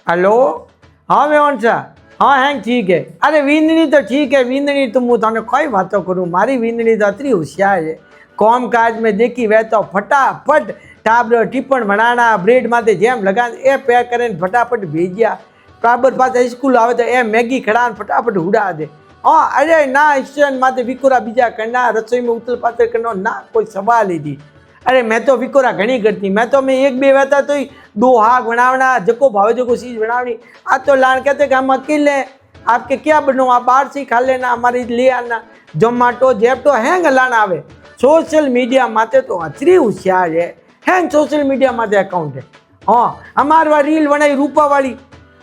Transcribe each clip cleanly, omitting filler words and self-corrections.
Hello हाँ maven सा हाँ हैंग ठीक है। अरे वींदणी तो ठीक है, वींदणी तो हूँ तने कई बातों करूँ, मारी वींदणी तो अतरी होशियार है। कॉम काज में देखी वे तो फटाफट टाबर टिप्पण बनाना ब्रेड माथे जेम लगा ए पैक करें फटाफट भेजिया। टाबर पास स्कूल आवे तो ए मैगी खड़ा फटाफट उड़ा दे। हाँ अरे ना स्टेशन माथे विकोरा बीजा करना, रसोई में उतल पातल करना ना कोई सवाल ही नहीं। अरे मैं तो विकोरा घनी करती, मैं तो मैं एक बे वता तो दो हाक बनावना जको भावे जको चीज बनावनी। आ तो लान कहते कि हम अकेले आपके क्या बनो, आप बाहर से खा लेना, हमारी ले आना। जोमाटो जेप्टो हैंग लाना आवे। सोशल मीडिया माते तो अतरी होशियार है, हैंग सोशल मीडिया माते अकाउंट है। हाँ हमार रील बनाई रूपा वाली,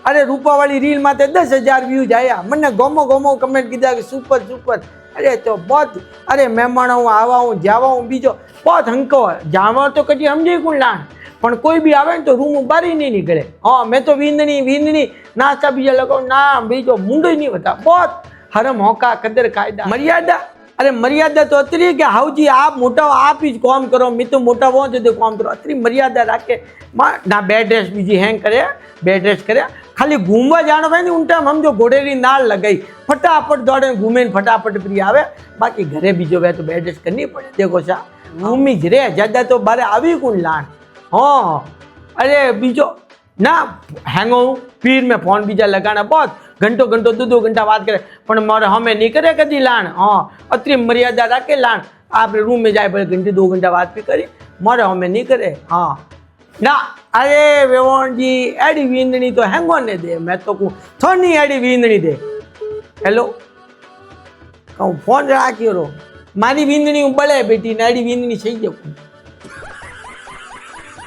अरे रूपा वाली रील माते 10,000 व्यूज आया, मैंने गोमो गोमो कमेंट कीधा कि सुपर सुपर। अरे तो बहुत, अरे मेहमान हूँ आवा हूँ जावा हूँ बीजो बहुत हंको है। जावा तो कभी समझे कौन लान, पण कोई भी आवे तो रूम बारी नहीं निकले। हाँ मैं तो वींदणी वींदणी नाश्ता बीजा लगो ना बीजो मुंडो ही नहीं बता। बहुत हरम होका कदर कायदा मर्यादा। अरे मर्यादा तो अतरी कि हाउजी आप मोटा आप ही काम करो, मैं तो मोटा वो जो काम करो, अतरी मर्यादा राखे ना। बेड ड्रेस बीजी हैंग करे, बेड ड्रेस करे, खाली घूमवा जानो भाई उन टाइम हम जो घोड़ेरी नाल लगाई फटाफट दौड़े घूमे फटाफट फ्री आवे। बाकी घरे बीजो वे तो बेड ड्रेस करनी पड़े। देखो सा घूमी ज रे ज्यादा तो बारे आवी कौन लान। हाँ अरे बीजो ना हैंगो पीर में फोन बीजा लगाना बहुत घंटो घंटो दो घंटा बात करे, पण मारे हमें नहीं करे कदी लान। हाँ अतरी मर्यादा राखे लान, आप रूम में जाए पर घंटे 2 घंटा बात भी करी, मारे हमें नहीं करे। हाँ ना अरे वेवण जी एडी वींदणी तो हैंगो ने दे, मैं तो कहूँ थोड़ी एडी वींदणी दे। हेलो कहूँ फोन राखियो रो, मारी वींदणी बड़े बेटी ने एडी वींदणी सही जाऊँ।